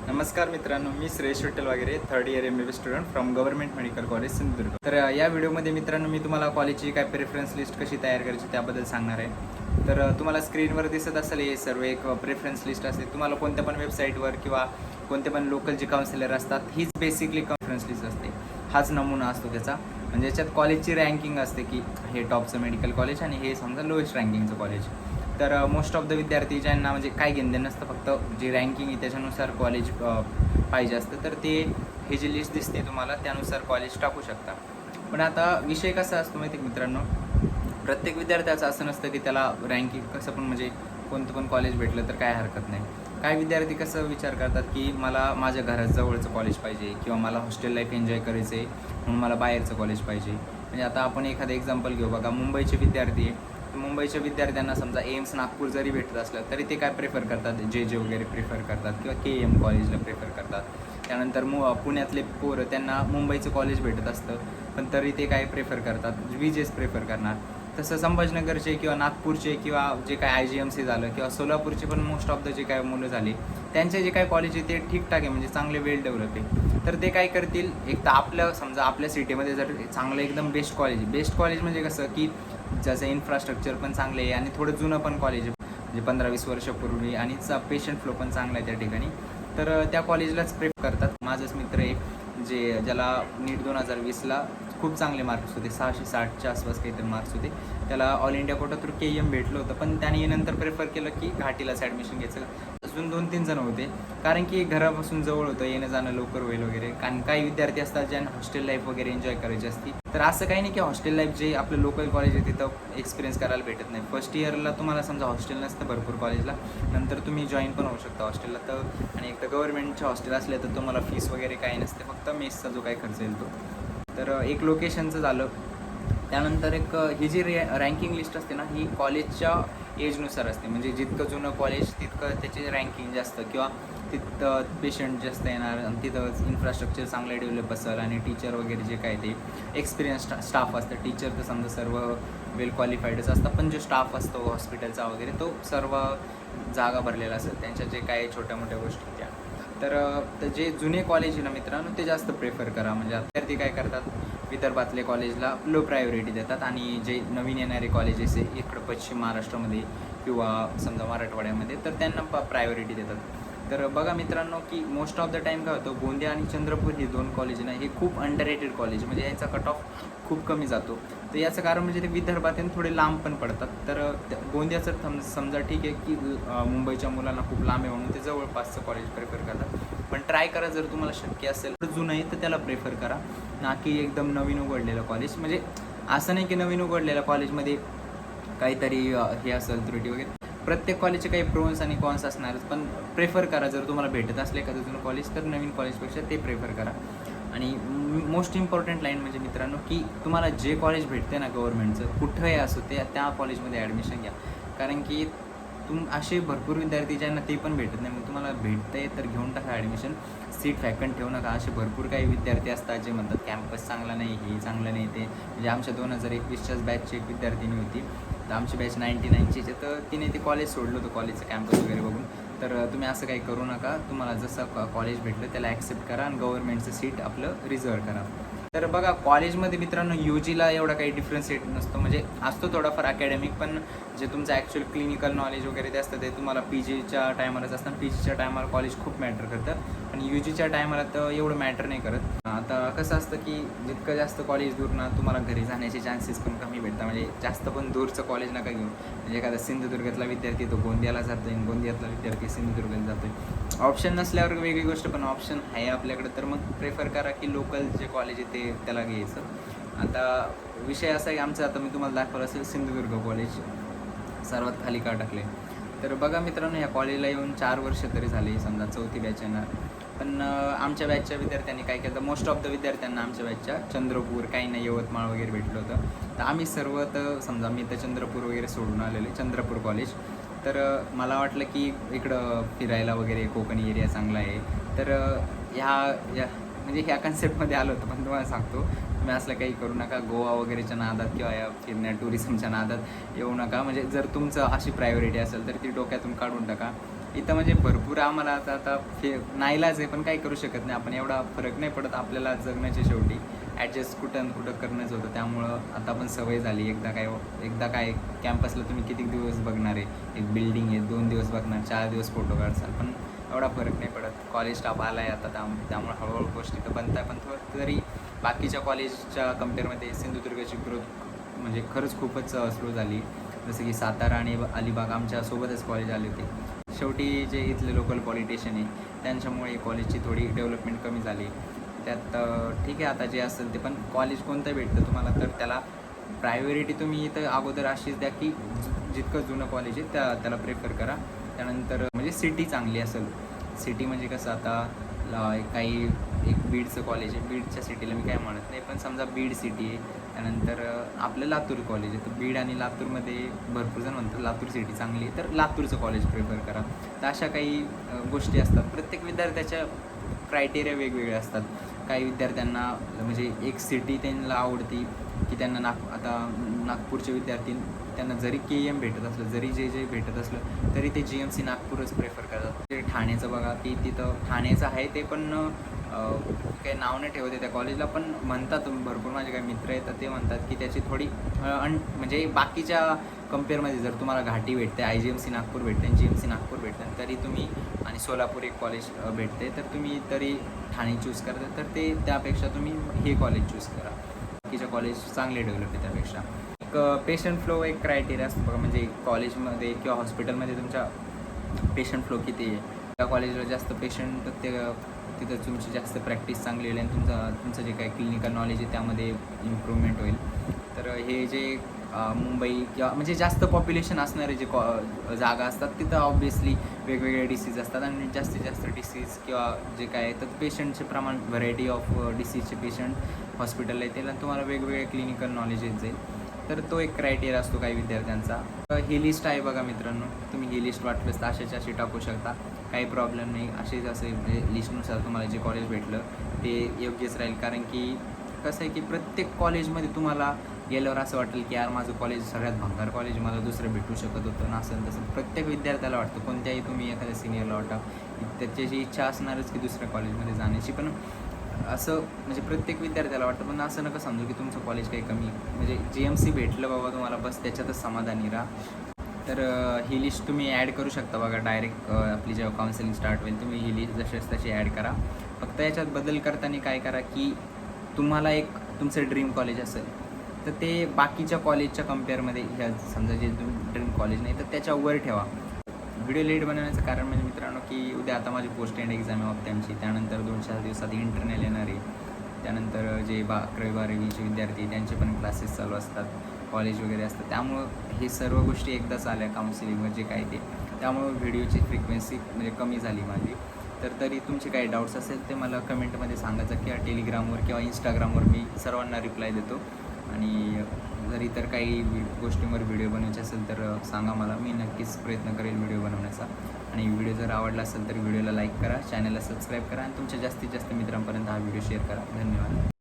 नमस्कार मित्रांनो, मी श्रेयश विठ्ठल वगैरे third year MBA student from government medical college Sindhudurg. तर या व्हिडिओमध्ये मित्रांनो मी तुम्हाला कॉलेजची काय प्रेफरन्स लिस्ट कशी तयार करायची त्याबद्दल सांगणार आहे. तर तुम्हाला स्क्रीनवर दिसत असेल हे सर्व एक प्रेफरन्स लिस्ट असते. तुम्हाला कोणत्या पण वेबसाईटवर किंवा कोणते पण लोकल जे काउन्सिलर असतात हीच बेसिकली प्रेफरन्स लिस्ट असते. हाच नमुना असतो त्याचा. म्हणजे याच्यात कॉलेजची रँकिंग असते की हे टॉपचं मेडिकल कॉलेज आणि हे समजा लोएस्ट रँकिंगचं कॉलेज. तर मोस्ट ऑफ द विद्यार्थी ज्यांना म्हणजे काय घेणं नसतं, फक्त जी रँकिंग आहे त्याच्यानुसार कॉलेज पाहिजे असतं, तर ते हे जी लिस्ट दिसते तुम्हाला त्यानुसार कॉलेज टाकू शकता. पण आता विषय कसा असतो माहिती आहे मित्रांनो, प्रत्येक विद्यार्थ्याचं असं नसतं की त्याला रँकिंग कसं पण म्हणजे कोणतं पण कॉलेज भेटलं तर काय हरकत नाही. काही विद्यार्थी कसं विचार करतात की मला माझ्या घराजवळचं कॉलेज पाहिजे किंवा मला हॉस्टेल लाईफ एन्जॉय करायचं आहे म्हणून मला बाहेरचं कॉलेज पाहिजे. म्हणजे आता आपण एखादं एक्झाम्पल घेऊ बघा, मुंबईचे विद्यार्थी आहे. मुंबईच्या विद्यार्थ्यांना समजा एम्स नागपूर जरी भेटत असलं तरी ते काय प्रेफर करतात, जे वगैरे प्रेफर करतात किंवा KM कॉलेजला प्रेफर करतात. त्यानंतर पुण्यातले पोरं त्यांना मुंबईचं कॉलेज भेटत असतं पण तरी ते काय प्रेफर करतात, VJs प्रेफर करणार. तसं संभाजीनगरचे किंवा नागपूरचे किंवा जे काय IGMC झालं किंवा सोलापूरचे पण मोस्ट ऑफ द जे काय मुलं झाले त्यांचे जे काय कॉलेज आहे ते ठीकठाक आहे, म्हणजे चांगले वेल डेव्हलप आहे. तर ते काय करतील, एक तर आपलं समजा आपल्या सिटीमध्ये जर चांगलं एकदम बेस्ट कॉलेज म्हणजे कसं की ज्याचं इन्फ्रास्ट्रक्चर पण चांगलं आहे आणि थोडं जुनं पण कॉलेज आहे, म्हणजे 15-20 वर्षापूर्वी, आणि पेशंट फ्लो पण चांगला आहे त्या ठिकाणी, तर त्या कॉलेजलाच प्रेफर करतात. माझंच मित्र आहे ज्याला नीट 2020ला खूप चांगले मार्क्स होते, 660च्या आसपास काहीतरी मार्क्स होते. त्याला all India quota through KM भेटलं होतं, पण त्याने नंतर प्रेफर केलं की घाटीलाच ॲडमिशन घ्यायचं. अजून 2-3 जण होते, कारण की घरापासून जवळ होतं, येणं जाणं लवकर होईल वगैरे. कारण काही विद्यार्थी असतात ज्यांना हॉस्टेल लाईफ वगैरे एन्जॉय करायची असते. तर असं काही नाही की हॉस्टेल लाईफ जे आपलं लोकल कॉलेज आहे तिथं एक्सपिरियन्स करायला भेटत नाही. फर्स्ट इयरला तुम्हाला समजा हॉस्टेल नसतं भरपूर कॉलेजला, नंतर तुम्ही जॉईन पण होऊ शकता हॉस्टेलला. तर आणि एक तर गव्हर्नमेंटचे हॉस्टेल असले तर तुम्हाला फीस वगैरे काही नसते, फक्त मेसचा जो काही खर्च येईल तो. तर एक लोकेशनचं झालं. त्यानंतर एक ही जी रँकिंग लिस्ट असते ना, ही कॉलेजच्या एजनुसार असते. म्हणजे जितकं जुनं कॉलेज तितकं त्याची रँकिंग जास्त किंवा तिथं पेशंट जास्त येणार आणि तिथं इन्फ्रास्ट्रक्चर चांगलं डेव्हलप असेल आणि टीचर वगैरे जे काय ते एक्सपिरियन्स स्टाफ असतं. टीचर तर समजा सर्व वेल क्वालिफाईडच असतात, पण जो स्टाफ असतो हॉस्पिटलचा वगैरे तो सर्व जागा भरलेला असेल, त्यांच्या जे काही छोट्या मोठ्या गोष्टी त्या. तर जे जुने कॉलेज आहे ना मित्रांनो ते जास्त प्रेफर करा. म्हणजे विद्यार्थी काय करतात, विदर्भातले कॉलेजला लो प्रायोरिटी देतात आणि जे नवीन येणारे कॉलेजेस आहे इकडं पश्चिम महाराष्ट्रामध्ये किंवा समजा मराठवाड्यामध्ये तर त्यांना प्रायोरिटी देतात. तर बघा मित्रांनो की मोस्ट ऑफ द टाईम काय होतं, गोंदिया आणि चंद्रपूर ही 2 कॉलेज ना हे खूप अंडररेटेड कॉलेज, म्हणजे यांचा कट ऑफ खूप कमी जातो. तर याचं कारण म्हणजे ते विदर्भातून थोडे लांब पण पडतात. तर गोंदियाचं समजा ठीक आहे की मुंबईच्या मुलांना खूप लांब आहे म्हणून ते जवळपासचं कॉलेज प्रेफर करतात. पण ट्राय करा, जर तुम्हाला शक्य असेल तर जुनं आहे तर त्याला प्रेफर करा, ना की एकदम नवीन उघडलेलं कॉलेज. म्हणजे असं नाही की नवीन उघडलेल्या कॉलेजमध्ये काहीतरी हे असेल त्रुटी वगैरे. प्रत्येक कॉलेजचे काही प्रोन्स आणि कॉन्स असणारच, पण प्रेफर करा जर तुम्हाला भेटत असले एखादं जुनं कॉलेज तर नवीन कॉलेजपेक्षा ते प्रेफर करा. आणि मोस्ट इम्पॉर्टंट लाईन म्हणजे मित्रांनो की तुम्हाला जे कॉलेज भेटते ना गव्हर्नमेंटचं कुठंही असो ते त्या कॉलेजमध्ये ॲडमिशन घ्या. कारण की असे भरपूर विद्यार्थी ज्यांना ते पण भेटत नाही, मग तुम्हाला भेटतं आहे तर घेऊन टाका ॲडमिशन, सीट फॅकंट ठेवू नका. असे भरपूर काही विद्यार्थी असतात जे म्हणतात कॅम्पस चांगला नाही, हे चांगलं नाही ते. म्हणजे आमच्या 2021च्याच बॅचची एक विद्यार्थिनी होती, तर आमची बॅच 99ची, तर तिने ते कॉलेज सोडलं होतं कॉलेजचं कॅम्पस वगैरे बघून. तर तुम्ही असं काही करू नका. तुम्हाला जसं कॉलेज भेटलं त्याला ॲक्सेप्ट करा आणि गव्हर्नमेंटचं सीट आपलं रिझर्व करा. तर बघा कॉलेजमध्ये मित्रांनो UGला एवढा काही डिफरन्शिएट नसतो, म्हणजे असतो थोडाफार अकॅडमिक, पण जे तुमचं ॲक्च्युअल क्लिनिकल नॉलेज वगैरे ते असतं ते तुम्हाला PGच्या टायमालाच असतं. PGच्या टायमाला कॉलेज खूप मॅटर करतं आणि UGच्या टायमाला तर एवढं मॅटर नाही करत. आता कसं असतं की जितकं जास्त कॉलेज दूर ना तुम्हाला घरी जाण्याचे चान्सेस पण कमी भेटतात. म्हणजे जास्त पण दूरचं कॉलेज नका घेऊ. म्हणजे एखादा सिंधुदुर्गातला विद्यार्थी तो गोंदियाला जातो आहे, गोंदियातला विद्यार्थी सिंधुदुर्गाला जातो आहे. ऑप्शन नसल्यावर वेगळी गोष्ट, पण ऑप्शन आहे आपल्याकडे तर मग प्रेफर करा की लोकल जे कॉलेज आहे ते त्याला घ्यायचं. आता विषय असा आहे आमचा, आता मी तुम्हाला दाखवलं असेल सिंधुदुर्ग कॉलेज सर्वात खाली का टाकले. तर बघा मित्रांनो ह्या कॉलेजला येऊन 4 वर्ष तरी झाले, समजा 4थी बॅच येणार. पण आमच्या बॅचच्या विद्यार्थ्यांनी काय केलं, मोस्ट ऑफ द विद्यार्थ्यांना आमच्या बॅचच्या चंद्रपूर, काही नाही यवतमाळ वगैरे भेटलं होतं. तर आम्ही सर्व तर समजा मी तर चंद्रपूर वगैरे सोडून आलेले, चंद्रपूर कॉलेज. तर मला वाटलं की इकडं फिरायला वगैरे कोकणी एरिया चांगला आहे. तर ह्या म्हणजे ह्या कन्सेप्टमध्ये आलो होतो. पण तुम्हाला सांगतो तुम्ही असलं काही करू नका, गोवा वगैरेच्या नादात किंवा या फिरण्या टुरिझमच्या नादात येऊ नका. म्हणजे जर तुमचं अशी प्रायोरिटी असेल तर ती डोक्यातून काढून टाका. इथं म्हणजे भरपूर आम्हाला आता नाईलाज आहे, पण काही करू शकत नाही आपण. एवढा फरक नाही पडत आपल्याला, जगण्याची शेवटी ॲडजस्ट कुठं कुठं करणंच होतं. त्यामुळं आता पण सवय झाली. एकदा काय कॅम्पसला तुम्ही किती दिवस बघणार आहे, एक बिल्डिंग आहे, 2 दिवस बघणार, 4 दिवस फोटो काढसाल, पण एवढा फरक नाही पडत. कॉलेज स्टाफ आला आहे आता, त्यामुळे हळूहळू गोष्टी तर बनत आहे. पण तरी बाकीच्या कॉलेजच्या कम्पेअरमध्ये सिंधुदुर्गाची ग्रोथ म्हणजे खरंच खूपच स्लो झाली. जसं की सातारा आणि अलिबाग आमच्यासोबतच कॉलेज आले होते. शेवटी जे इथले लोकल पॉलिटिशियन आहे त्यांच्यामुळे कॉलेजची थोडी डेव्हलपमेंट कमी झाली. त्यात ठीक आहे, आता जे असेल ते, पण कॉलेज कोणतं भेटतं तुम्हाला तर त्याला प्रायोरिटी तुम्ही इथं अगोदर अशीच द्या की जितकं जुनं कॉलेज आहे त्याला प्रेफर करा. त्यानंतर म्हणजे सिटी चांगली असेल. सिटी म्हणजे कसं आता काही एक बीडचं कॉलेज आहे, बीडच्या सिटीला मी काय म्हणत नाही, पण समजा बीड सिटी आहे, त्यानंतर आपलं लातूर कॉलेज आहे, तर बीड आणि लातूरमध्ये भरपूर जण म्हणतात लातूर सिटी चांगली आहे, तर लातूरचं कॉलेज प्रेफर करा. तर अशा काही गोष्टी असतात. प्रत्येक विद्यार्थ्याच्या क्रायटेरिया वेगवेगळे असतात. काही विद्यार्थ्यांना म्हणजे एक सिटी त्यांना आवडती की त्यांना आता नागपूरचे विद्यार्थी त्यांना जरी KM भेटत असलं, जरी जे भेटत असलं, तरी ते GMC नागपूरच प्रेफर करतात. ते ठाण्याचं बघा की तिथं ठाण्याचं आहे ते, पण काही नाव नाही ठेवते त्या कॉलेजला, पण म्हणतात भरपूर माझे काही मित्र आहेत तर ते म्हणतात की त्याची थोडी म्हणजे बाकीच्या कम्पेअरमध्ये जर तुम्हाला घाटी भेटते, IGMC नागपूर भेटते आणि GMC नागपूर भेटते, तरी तुम्ही आणि सोलापूर एक कॉलेज भेटते, तर तुम्ही तरी ठाणे चूज करता, तर ते त्यापेक्षा तुम्ही हे कॉलेज चूज करा. बाकीच्या कॉलेज चांगले डेव्हलप आहे त्यापेक्षा. एक पेशंट फ्लो एक क्रायटेरिया असतो बघा, म्हणजे कॉलेजमध्ये किंवा हॉस्पिटलमध्ये तुमच्या पेशंट फ्लो किती आहे. त्या कॉलेजला जास्त पेशंट तिथं तुमची जास्त प्रॅक्टिस चांगली होईल आणि तुमचं जे काही क्लिनिकल नॉलेज आहे त्यामध्ये इम्प्रूव्हमेंट होईल. तर हे जे मुंबई किंवा म्हणजे जास्त पॉप्युलेशन असणारे जे जागा असतात तिथं ऑब्वियसली वेगवेगळे डिसीज असतात आणि जास्तीत जास्त डिसीज किंवा जे काय आहे तर पेशंटचे प्रमाण, व्हरायटी ऑफ डिसीजचे पेशंट हॉस्पिटलला येतील आणि तुम्हाला वेगवेगळे क्लिनिकल नॉलेज येत जाईल. तर तो एक क्रायटेरिया असतो काही विद्यार्थ्यांचा. ही लिस्ट आहे बघा मित्रांनो, तुम्ही ही लिस्ट वाटलंच तर अशी टाकू शकता, काही प्रॉब्लेम नाही. असेच असे म्हणजे लिस्टनुसार तुम्हाला जे कॉलेज भेटलं ते योग्यच राहील. कारण की कसं आहे की प्रत्येक कॉलेजमध्ये तुम्हाला गेल्यावर असं वाटेल की यार माझं कॉलेज सगळ्यात भंगार कॉलेज, मला दुसरं भेटू शकत होतं ना, असं तसं प्रत्येक विद्यार्थ्याला वाटतं. कोणत्याही तुम्ही एखाद्या सिनियरला वाटा त्याची इच्छा असणारच की दुसऱ्या कॉलेजमध्ये जाण्याची, पण असं म्हणजे प्रत्येक विद्यार्थ्याला वाटतं. पण असं नका समजू की तुमचं कॉलेज काही कमी, म्हणजे GMC भेटलं बाबा तुम्हाला, बस त्याच्यातच समाधानी राहा. तर ही लिस्ट तुम्ही ॲड करू शकता बघा. डायरेक्ट आपली जेव्हा काउन्सिलिंग स्टार्ट होईल तुम्ही ही लिस्ट जशीच तशी ॲड करा. फक्त याच्यात बदल करताना काय करा की तुम्हाला एक तुमचं ड्रीम कॉलेज असेल तर ते बाकीच्या कॉलेजच्या कम्पेअरमध्ये ह्या समजा जे ड्रीम कॉलेज नाही तर त्याच्यावर ठेवा. व्हिडिओ लेट बनवण्याचं कारण म्हणजे मित्रांनो की उद्या आता माझी पोस्ट एंड एक्झाम आहे ऑप्टॅनची, त्यानंतर 2-4 दिवसात इंटरनल येणार आहे. त्यानंतर जे 11वी-12वीचे विद्यार्थी त्यांचे पण क्लासेस चालू असतात, कॉलेज वगैरे असतात. त्यामुळं हे सर्व गोष्टी एकदाच आल्या काउन्सिलिंग जे काय ते, त्यामुळं व्हिडिओची फ्रिक्वेन्सी म्हणजे कमी झाली माझी. तर तरी तुमचे काही डाऊट्स असेल ते मला कमेंटमध्ये सांगायचं किंवा टेलिग्रामवर किंवा इंस्टाग्रामवर मी सर्वांना रिप्लाय देतो. आणि जर इतर काही गोष्टींवर व्हिडिओ बनवायचे असेल तर सांगा मला, मी नक्कीच प्रयत्न करेल व्हिडिओ बनवण्याचा. आणि व्हिडिओ जर आवडला असेल तर व्हिडिओला लाईक करा, चॅनलला सबस्क्राईब करा आणि तुमच्या जास्तीत जास्त मित्रांपर्यंत हा व्हिडिओ शेअर करा. धन्यवाद.